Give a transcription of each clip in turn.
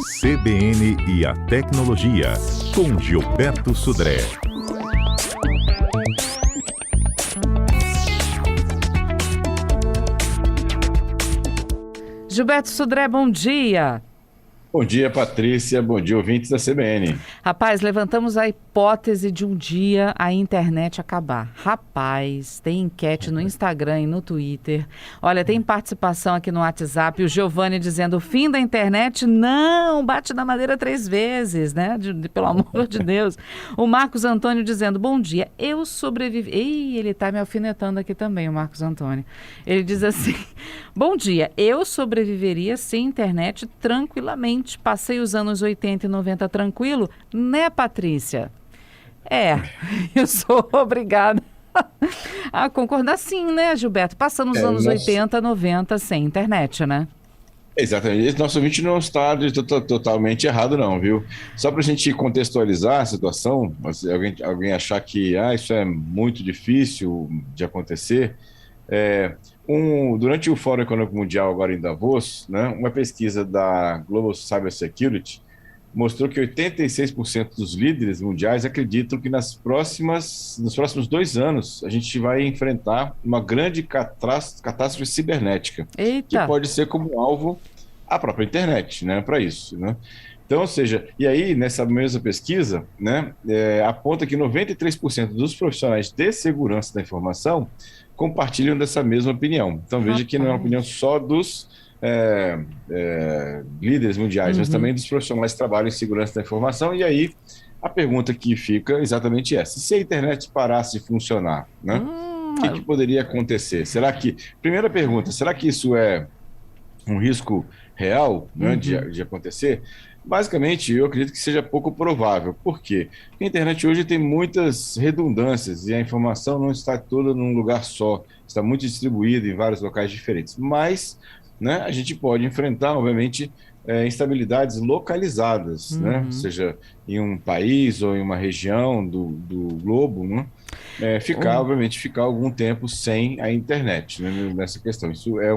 CBN e a Tecnologia, com Gilberto Sudré. Gilberto Sudré, bom dia. Bom dia, Patrícia. Bom dia, ouvintes da CBN. Rapaz, levantamos a hipótese de um dia a internet acabar. Rapaz, tem enquete no Instagram e no Twitter. Olha, tem participação aqui no WhatsApp. O Giovanni dizendo, o fim da internet, não, bate na madeira 3 vezes, né? Pelo amor de Deus. O Marcos Antônio dizendo, bom dia, eu sobrevivi... Ih, ele tá me alfinetando aqui também, o Marcos Antônio. Ele diz assim, bom dia, eu sobreviveria sem internet tranquilamente. Passei os anos 80 e 90 tranquilo, né, Patrícia? Eu sou obrigada a concordar sim, né, Gilberto? Passando os anos 80, 90 sem internet, né? Exatamente. Esse nosso ouvinte não está totalmente errado, não, viu? Só para a gente contextualizar a situação, alguém achar que isso é muito difícil de acontecer, durante o Fórum Econômico Mundial, agora em Davos, né, uma pesquisa da Global Cybersecurity mostrou que 86% dos líderes mundiais acreditam que nos próximos 2 anos a gente vai enfrentar uma grande catástrofe cibernética. Eita. Que pode ser como alvo a própria internet, né, para isso, né? Então, ou seja, e aí nessa mesma pesquisa, né, aponta que 93% dos profissionais de segurança da informação compartilham dessa mesma opinião. Então veja que não é uma opinião só dos líderes mundiais, mas também dos profissionais que trabalham em segurança da informação. E aí a pergunta que fica é exatamente essa: se a internet parasse de funcionar, né, o que poderia acontecer? Primeira pergunta, será que isso é um risco real, né, de acontecer? Basicamente, eu acredito que seja pouco provável. Por quê? Porque a internet hoje tem muitas redundâncias e a informação não está toda num lugar só, está muito distribuída em vários locais diferentes. Mas, né, a gente pode enfrentar, obviamente, instabilidades localizadas, né? Seja em um país ou em uma região do globo, né? Obviamente, ficar algum tempo sem a internet, né, nessa questão. Isso é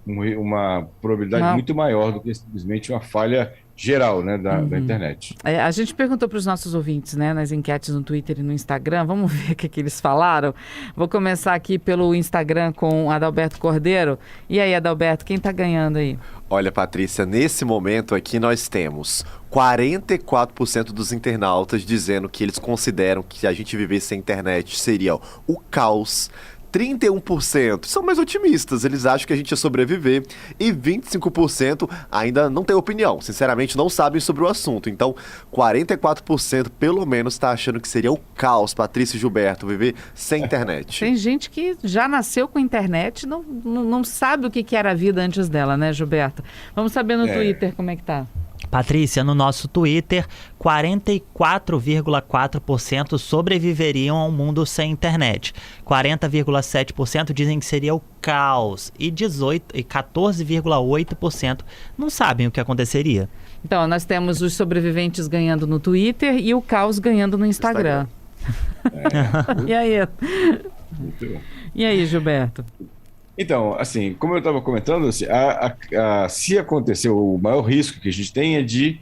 uma probabilidade muito maior do que simplesmente uma falha geral, né, da internet. A gente perguntou para os nossos ouvintes, né, nas enquetes no Twitter e no Instagram, vamos ver o que eles falaram. Vou começar aqui pelo Instagram com Adalberto Cordeiro. E aí, Adalberto, quem está ganhando aí? Olha, Patrícia, nesse momento aqui nós temos 44% dos internautas dizendo que eles consideram que a gente viver sem internet seria o caos. 31% são mais otimistas, eles acham que a gente ia sobreviver, e 25% ainda não tem opinião, sinceramente não sabem sobre o assunto. Então 44% pelo menos está achando que seria o caos, Patrícia e Gilberto, viver sem internet. Tem gente que já nasceu com internet, não sabe o que era a vida antes dela, né, Gilberto? Vamos saber no Twitter como é que tá. Patrícia, no nosso Twitter, 44,4% sobreviveriam a um mundo sem internet. 40,7% dizem que seria o caos e 14,8% não sabem o que acontecencia. Então, nós temos os sobreviventes ganhando no Twitter e o caos ganhando no Instagram. E aí? Muito bom. E aí, Gilberto? Então, assim, como eu estava comentando, assim, se acontecer, o maior risco que a gente tem é de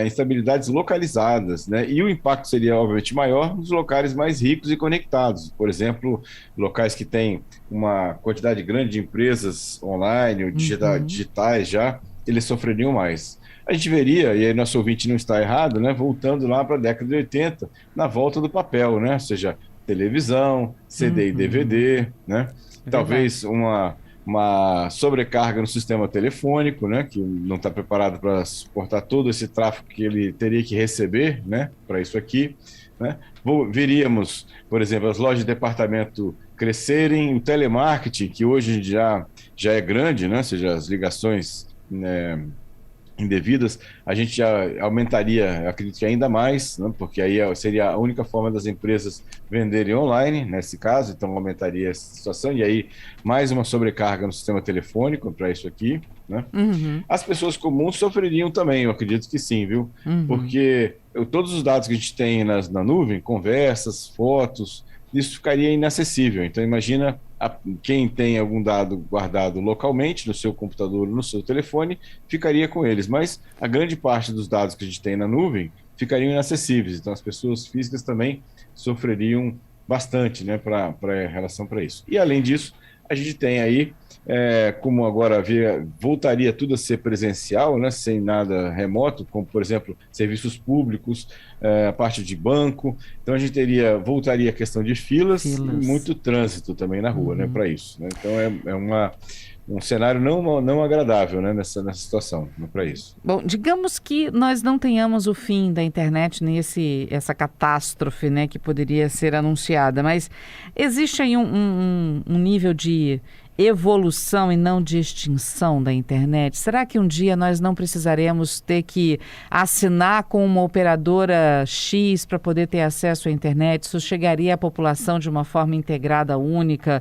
instabilidades localizadas, né? E o impacto seria, obviamente, maior nos locais mais ricos e conectados. Por exemplo, locais que têm uma quantidade grande de empresas online ou digitais já, eles sofreriam mais. A gente veria, e aí nosso ouvinte não está errado, né? Voltando lá para a década de 80, na volta do papel, né? Ou seja, televisão, CD e DVD, né? Talvez uma sobrecarga no sistema telefônico, né, que não está preparado para suportar todo esse tráfego que ele teria que receber, né, para isso aqui, né? Veríamos, por exemplo, as lojas de departamento crescerem, o telemarketing, que hoje já é grande, né, ou seja, as ligações, né, indevidas, a gente já aumentaria, acredito que ainda mais, né, porque aí seria a única forma das empresas venderem online, nesse caso, então aumentaria essa situação, e aí mais uma sobrecarga no sistema telefônico para isso aqui, né? As pessoas comuns sofreriam também, eu acredito que sim, viu? Porque todos os dados que a gente tem na nuvem, conversas, fotos, isso ficaria inacessível. Então imagina quem tem algum dado guardado localmente no seu computador, no seu telefone, ficaria com eles. Mas a grande parte dos dados que a gente tem na nuvem ficariam inacessíveis. Então, as pessoas físicas também sofreriam bastante, né, em relação para isso. E, além disso, a gente tem aí, como agora voltaria tudo a ser presencial, né, sem nada remoto, como, por exemplo, serviços públicos, a parte de banco. Então, a gente voltaria a questão de filas. E muito trânsito também na rua, né, para isso. Né? Então, um cenário não agradável, né, nessa situação, para isso. Bom, digamos que nós não tenhamos o fim da internet, nem essa catástrofe, né, que poderia ser anunciada, mas existe aí um nível de evolução e não de extinção da internet? Será que um dia nós não precisaremos ter que assinar com uma operadora X para poder ter acesso à internet? Isso chegaria à população de uma forma integrada, única?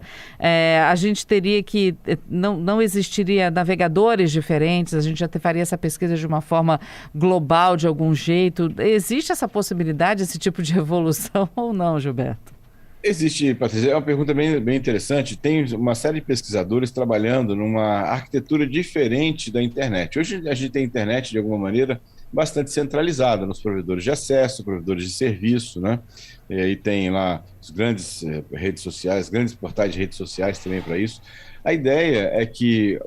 A gente teria que... Não existiria navegadores diferentes? A gente já faria essa pesquisa de uma forma global, de algum jeito? Existe essa possibilidade, esse tipo de evolução ou não, Gilberto? Existe, Patrícia, é uma pergunta bem interessante. Tem uma série de pesquisadores trabalhando numa arquitetura diferente da internet. Hoje a gente tem internet, de alguma maneira, bastante centralizada nos provedores de acesso, provedores de serviço, né? E aí tem lá as grandes redes sociais, grandes portais de redes sociais também para isso. A ideia é que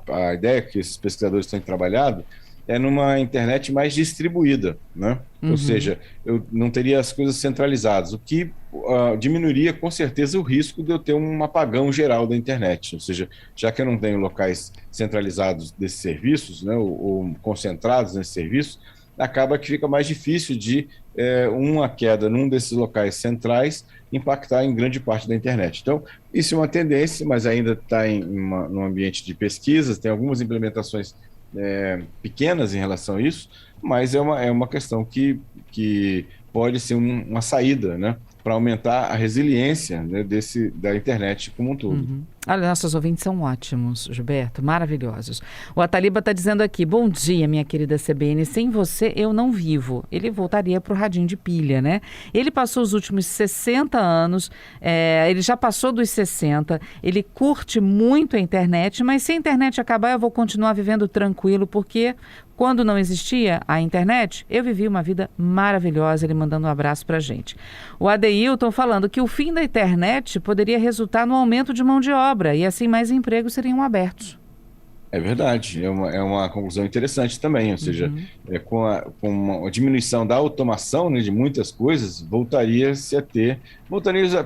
a ideia que esses pesquisadores têm trabalhado é numa internet mais distribuída, né? Ou seja, eu não teria as coisas centralizadas, o que diminuiria com certeza o risco de eu ter um apagão geral da internet. Ou seja, já que eu não tenho locais centralizados desses serviços, né, ou concentrados nesses serviços, acaba que fica mais difícil de uma queda num desses locais centrais impactar em grande parte da internet. Então, isso é uma tendência, mas ainda está num ambiente de pesquisas, tem algumas implementações pequenas em relação a isso, mas é uma questão que pode ser uma saída, né, para aumentar a resiliência, né, da internet como um todo. Olha, nossos ouvintes são ótimos, Gilberto, maravilhosos. O Ataliba está dizendo aqui: bom dia, minha querida CBN, sem você eu não vivo. Ele voltaria para o radinho de pilha, né? Ele passou os últimos 60 anos, ele já passou dos 60, ele curte muito a internet, mas se a internet acabar eu vou continuar vivendo tranquilo, porque quando não existia a internet, eu vivi uma vida maravilhosa. Ele mandando um abraço pra gente. O Adeilton falando que o fim da internet poderia resultar no aumento de mão de obra e assim mais empregos seriam abertos. É verdade, é uma conclusão interessante também, ou seja, com a diminuição da automação, né, de muitas coisas, voltaria-se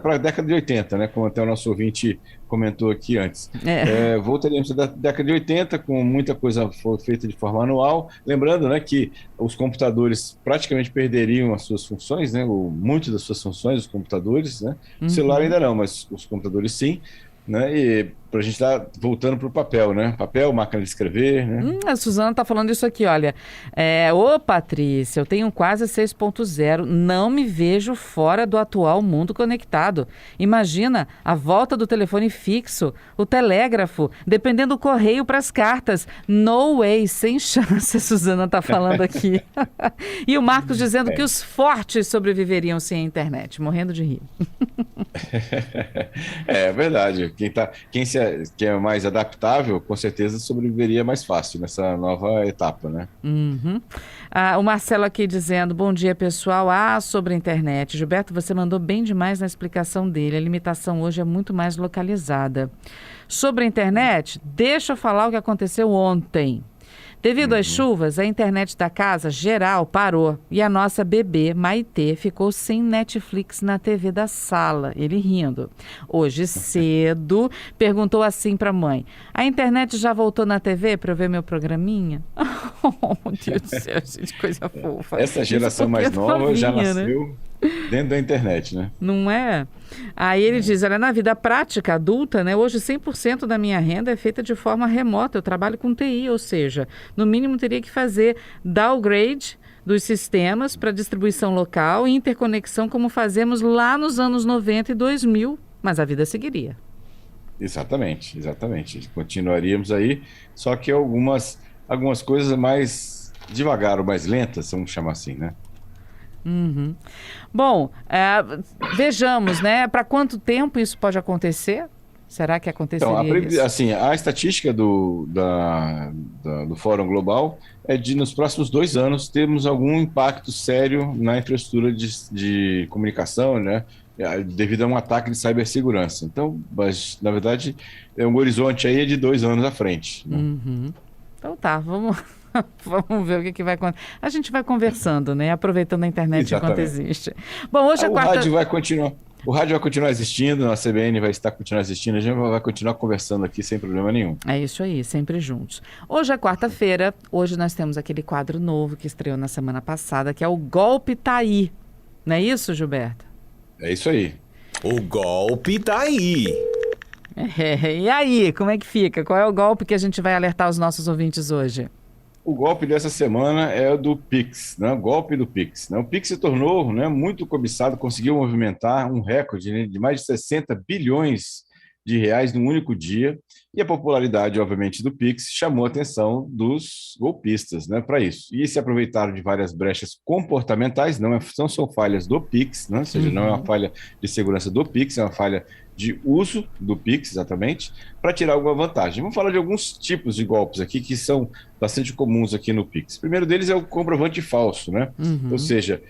para a década de 80, né, como até o nosso ouvinte comentou aqui antes. Voltaríamos para a década de 80, com muita coisa feita de forma manual, lembrando, né, que os computadores praticamente perderiam as suas funções, né, ou muitas das suas funções, os computadores, né, o celular ainda não, mas os computadores sim, né, e para a gente estar voltando para o papel, né? Papel, máquina de escrever, né? A Suzana está falando isso aqui, olha. Ô, Patrícia, eu tenho quase 6.0, não me vejo fora do atual mundo conectado. Imagina a volta do telefone fixo, o telégrafo, dependendo do correio para as cartas. No way, sem chance, a Suzana está falando aqui. E o Marcos dizendo que os fortes sobreviveriam sem a internet, morrendo de rir. É verdade. Quem é mais adaptável, com certeza sobreviveria mais fácil nessa nova etapa, né? O Marcelo aqui dizendo: bom dia, pessoal. Sobre a internet. Gilberto, você mandou bem demais na explicação dele. A limitação hoje é muito mais localizada. Sobre a internet, deixa eu falar o que aconteceu ontem. Devido às chuvas, a internet da casa geral parou e a nossa bebê, Maitê, ficou sem Netflix na TV da sala. Ele rindo. Hoje cedo, perguntou assim para a mãe: a internet já voltou na TV para eu ver meu programinha? Oh, meu Deus do céu, gente, coisa fofa. Essa geração mais nova já nasceu... né? Dentro da internet, né? Não é? Aí ele diz: olha, na vida prática adulta, né? Hoje 100% da minha renda é feita de forma remota. Eu trabalho com TI, ou seja, no mínimo teria que fazer downgrade dos sistemas para distribuição local e interconexão como fazemos lá nos anos 90 e 2000. Mas a vida seguiria. Exatamente. Continuaríamos aí, só que algumas coisas mais devagar ou mais lentas, vamos chamar assim, né? Uhum. Bom, vejamos, né? Para quanto tempo isso pode acontecer? Será que aconteceria isso? Assim, a estatística do Fórum Global é de, nos próximos 2 anos, termos algum impacto sério na infraestrutura de comunicação, né? Devido a um ataque de cibersegurança. Então, mas, na verdade, um horizonte aí é de 2 anos à frente. Né? Uhum. Então tá, vamos ver o que vai acontecer. A gente vai conversando, né? Aproveitando a internet enquanto existe. Bom, hoje é quarta... O rádio vai continuar existindo, a CBN vai continuar existindo, a gente vai continuar conversando aqui sem problema nenhum. É isso aí, sempre juntos. Hoje é quarta-feira, hoje nós temos aquele quadro novo que estreou na semana passada, que é o Golpe Tá Aí. Não é isso, Gilberto? É isso aí. O golpe tá aí. E aí, como é que fica? Qual é o golpe que a gente vai alertar os nossos ouvintes hoje? O golpe dessa semana é o do Pix, né? O golpe do Pix. Né? O Pix se tornou, né, muito cobiçado, conseguiu movimentar um recorde, né, de mais de 60 bilhões de reais num único dia, e a popularidade, obviamente, do Pix chamou a atenção dos golpistas, né, para isso. E se aproveitaram de várias brechas comportamentais, não são falhas do Pix, né? Ou seja, não é uma falha de segurança do Pix, é uma falha de uso do Pix, exatamente, para tirar alguma vantagem. Vamos falar de alguns tipos de golpes aqui que são bastante comuns aqui no Pix. O primeiro deles é o comprovante falso, né? Ou seja,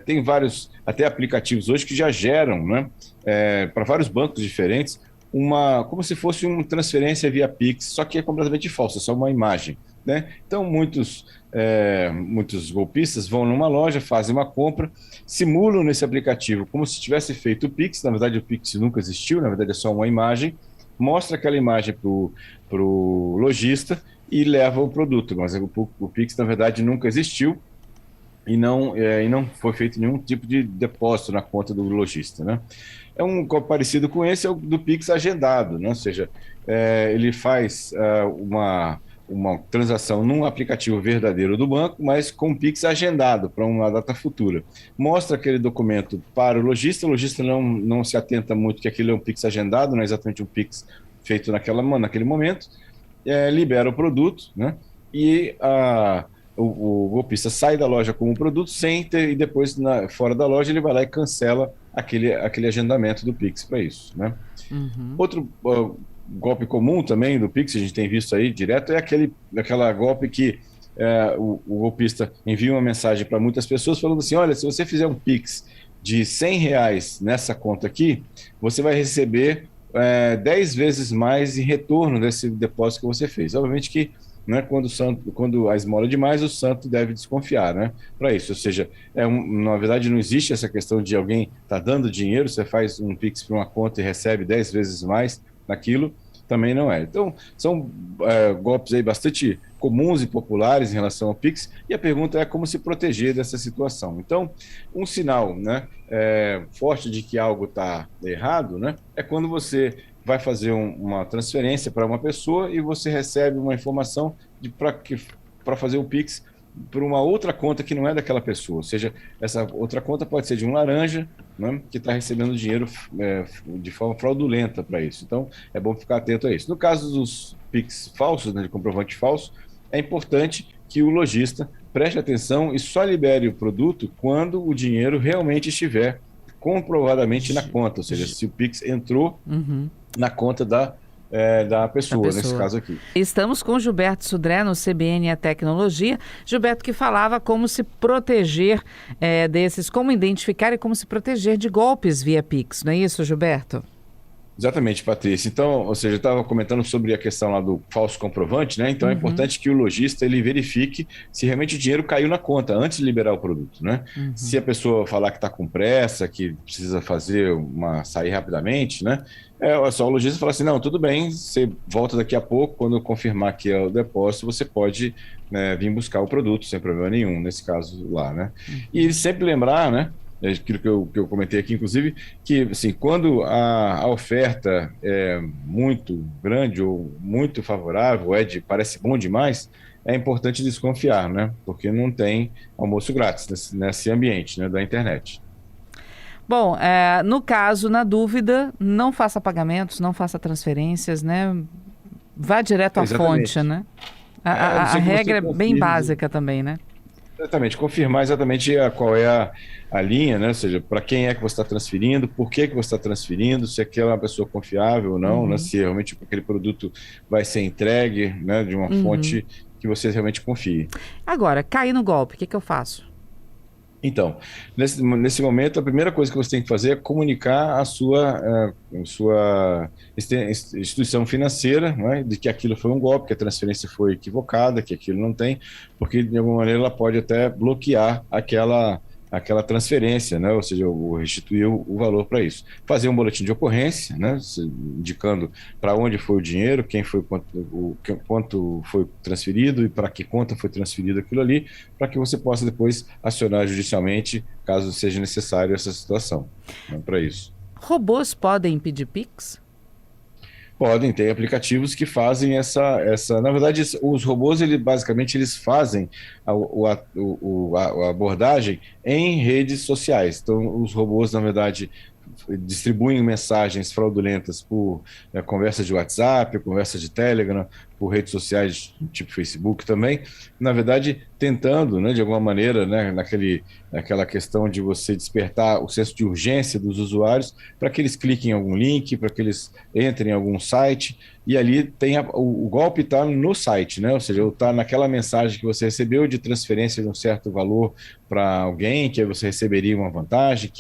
tem vários até aplicativos hoje que já geram, né, para vários bancos diferentes, como se fosse uma transferência via Pix, só que é completamente falsa, é só uma imagem. Né? Então, muitos golpistas vão numa loja, fazem uma compra, simulam nesse aplicativo como se tivesse feito o Pix. Na verdade, o Pix nunca existiu, na verdade é só uma imagem, mostra aquela imagem para o lojista e leva o produto, mas o Pix, na verdade, nunca existiu e não foi feito nenhum tipo de depósito na conta do lojista. Né? Um golpe parecido com esse é o do Pix agendado, né? Ou seja, ele faz uma transação num aplicativo verdadeiro do banco, mas com o Pix agendado para uma data futura. Mostra aquele documento para o lojista não se atenta muito que aquilo é um Pix agendado, não é exatamente um Pix feito naquele momento, libera o produto, né? E o golpista sai da loja com o produto e depois, fora da loja, ele vai lá e cancela aquele agendamento do Pix para isso. Né? Outro golpe comum também do Pix, a gente tem visto aí direto, é aquela golpe que o golpista envia uma mensagem para muitas pessoas falando assim: olha, se você fizer um Pix de R$100 nessa conta aqui, você vai receber 10 vezes mais em retorno desse depósito que você fez. Obviamente que, né, quando a esmola é demais, o santo deve desconfiar, né, para isso. Ou seja, na verdade não existe essa questão de alguém estar dando dinheiro, você faz um Pix para uma conta e recebe 10 vezes mais naquilo, também não é. Então, são golpes aí bastante comuns e populares em relação ao Pix, e a pergunta é como se proteger dessa situação. Então, um sinal, né, forte de que algo está errado, né, é quando você vai fazer uma transferência para uma pessoa e você recebe uma informação para fazer o Pix por uma outra conta que não é daquela pessoa. Ou seja, essa outra conta pode ser de um laranja, né, que está recebendo dinheiro de forma fraudulenta para isso. Então, é bom ficar atento a isso. No caso dos Pix falsos, né, de comprovante falso, é importante que o lojista preste atenção e só libere o produto quando o dinheiro realmente estiver comprovadamente na conta. Ou seja, se o Pix entrou na conta da pessoa, nesse caso aqui. Estamos com o Gilberto Sudré no CBN e a Tecnologia. Gilberto, que falava como se proteger como identificar e como se proteger de golpes via Pix, não é isso, Gilberto? Exatamente, Patrícia. Então, ou seja, eu estava comentando sobre a questão lá do falso comprovante, né? Então é importante que o lojista ele verifique se realmente o dinheiro caiu na conta antes de liberar o produto, né? Se a pessoa falar que está com pressa, que precisa sair rapidamente, né? É só o lojista falar assim: não, tudo bem, você volta daqui a pouco, quando eu confirmar que é o depósito, você pode, né, vir buscar o produto sem problema nenhum, nesse caso lá, né? E sempre lembrar, né? Aquilo que eu comentei aqui, inclusive, que assim, quando a oferta é muito grande ou muito favorável, parece bom demais, é importante desconfiar, né? Porque não tem almoço grátis nesse ambiente, né, da internet. Bom, no caso, na dúvida, não faça pagamentos, não faça transferências, né? Vá direto à fonte, né? A regra é bem básica também, né? Exatamente, confirmar exatamente qual é a linha, né? Ou seja, para quem é que você está transferindo, por que que você está transferindo, se aquela é uma pessoa confiável ou não, né? Se realmente aquele produto vai ser entregue, né, de uma fonte que você realmente confie. Agora, cair no golpe, o que que eu faço? Então, nesse momento, a primeira coisa que você tem que fazer é comunicar a sua instituição financeira, né, de que aquilo foi um golpe, que a transferência foi equivocada, que aquilo não tem, porque de alguma maneira ela pode até bloquear aquela transferência, né, ou seja, restituir o valor para isso. Fazer um boletim de ocorrência, né, indicando para onde foi o dinheiro, quem foi, quanto foi transferido e para que conta foi transferido aquilo ali, para que você possa depois acionar judicialmente, caso seja necessário essa situação, né, para isso. Robôs podem pedir Pix? Podem ter aplicativos que fazem na verdade, os robôs, basicamente, eles fazem a abordagem em redes sociais. Então, os robôs, na verdade, distribuem mensagens fraudulentas por conversas de WhatsApp, conversas de Telegram, por redes sociais tipo Facebook também, na verdade tentando, né, de alguma maneira, né, naquela questão de você despertar o senso de urgência dos usuários para que eles cliquem em algum link, para que eles entrem em algum site, e ali tem o golpe está no site, né? Ou seja, está naquela mensagem que você recebeu de transferência de um certo valor para alguém, que aí você receberia uma vantagem,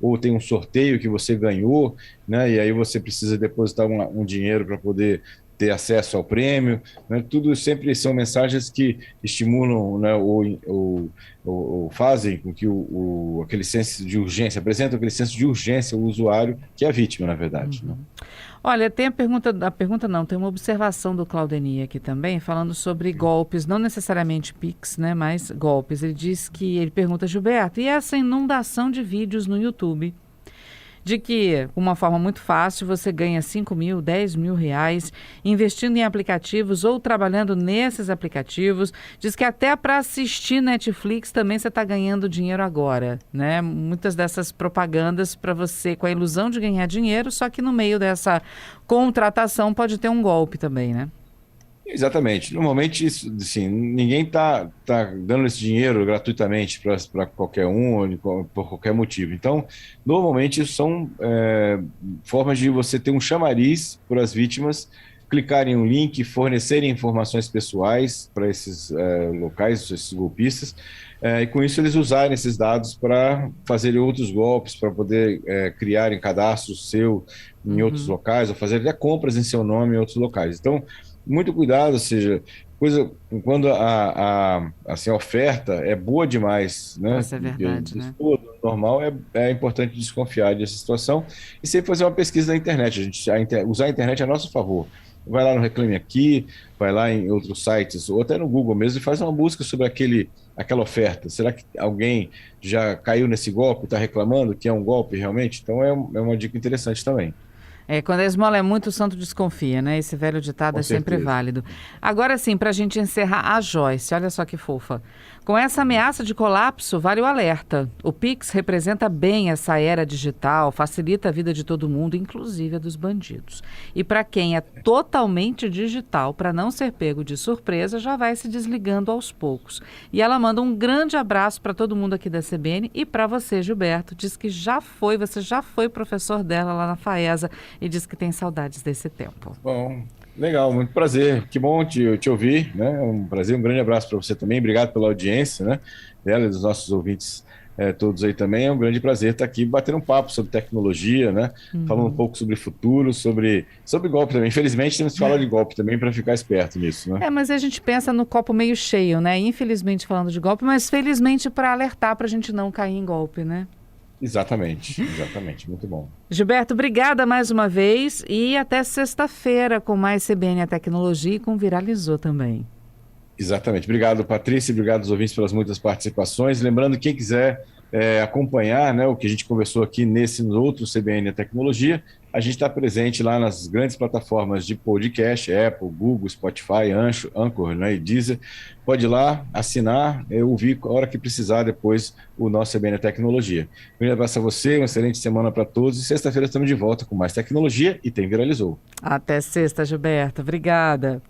ou tem um sorteio que você ganhou, né? E aí você precisa depositar um dinheiro para poder ter acesso ao prêmio, né? Tudo sempre são mensagens que estimulam, né, ou fazem com que aquele senso de urgência, apresentam aquele senso de urgência ao usuário, que é a vítima, na verdade. Né? Olha, tem tem uma observação do Claudemir aqui também, falando sobre golpes, não necessariamente Pix, né, mas golpes. Ele pergunta, Gilberto, e essa inundação de vídeos no YouTube? De que, com uma forma muito fácil, você ganha 5 mil, 10 mil reais investindo em aplicativos ou trabalhando nesses aplicativos. Diz que até para assistir Netflix também você está ganhando dinheiro agora, né? Muitas dessas propagandas para você com a ilusão de ganhar dinheiro, só que no meio dessa contratação pode ter um golpe também, né? Exatamente. Normalmente, isso, assim, ninguém está dando esse dinheiro gratuitamente para qualquer um ou por qualquer motivo. Então, normalmente, isso são formas de você ter um chamariz para as vítimas clicarem em um link, fornecerem informações pessoais para esses locais, esses golpistas, e com isso eles usarem esses dados para fazerem outros golpes, para poder criarem cadastro seu em outros locais, ou fazer até compras em seu nome em outros locais. Então, muito cuidado, ou seja, quando assim, a oferta é boa demais, né? Isso é verdade, né? Normal, é importante desconfiar dessa situação e sempre fazer uma pesquisa na internet. Usar a internet a nosso favor. Vai lá no Reclame Aqui, vai lá em outros sites, ou até no Google mesmo, e faz uma busca sobre aquela oferta. Será que alguém já caiu nesse golpe, está reclamando que é um golpe realmente? Então é uma dica interessante também. Quando a esmola é muito, o santo desconfia, né? Esse velho ditado Com é sempre certeza. válido. Agora sim, para a gente encerrar, a Joyce, olha só que fofa. Com essa ameaça de colapso, vale o alerta. O Pix representa bem essa era digital, facilita a vida de todo mundo, inclusive a dos bandidos. E para quem é totalmente digital, para não ser pego de surpresa, já vai se desligando aos poucos. E ela manda um grande abraço para todo mundo aqui da CBN e para você, Gilberto. Diz que você já foi professor dela lá na FAESA e diz que tem saudades desse tempo. Bom, legal, muito prazer. Que bom te ouvir, né? É um prazer, um grande abraço para você também. Obrigado pela audiência, né? Dela e dos nossos ouvintes todos aí também. É um grande prazer estar aqui batendo um papo sobre tecnologia, né? Falando um pouco sobre futuro, sobre golpe também. Infelizmente, temos que falar de golpe também para ficar esperto nisso, né? Mas a gente pensa no copo meio cheio, né? Infelizmente falando de golpe, mas felizmente para alertar para a gente não cair em golpe, né? Exatamente, muito bom. Gilberto, obrigada mais uma vez e até sexta-feira com mais CBN a Tecnologia e com Viralizou também. Exatamente. Obrigado, Patrícia, obrigado aos ouvintes pelas muitas participações. Lembrando, quem quiser acompanhar, né, o que a gente conversou aqui no outro CBN a Tecnologia, a gente está presente lá nas grandes plataformas de podcast, Apple, Google, Spotify, Anchor, né, e Deezer. Pode ir lá, assinar, ouvir a hora que precisar depois o nosso CBN a Tecnologia. Um grande abraço a você, uma excelente semana para todos e sexta-feira estamos de volta com mais tecnologia e tem Viralizou. Até sexta, Gilberto. Obrigada.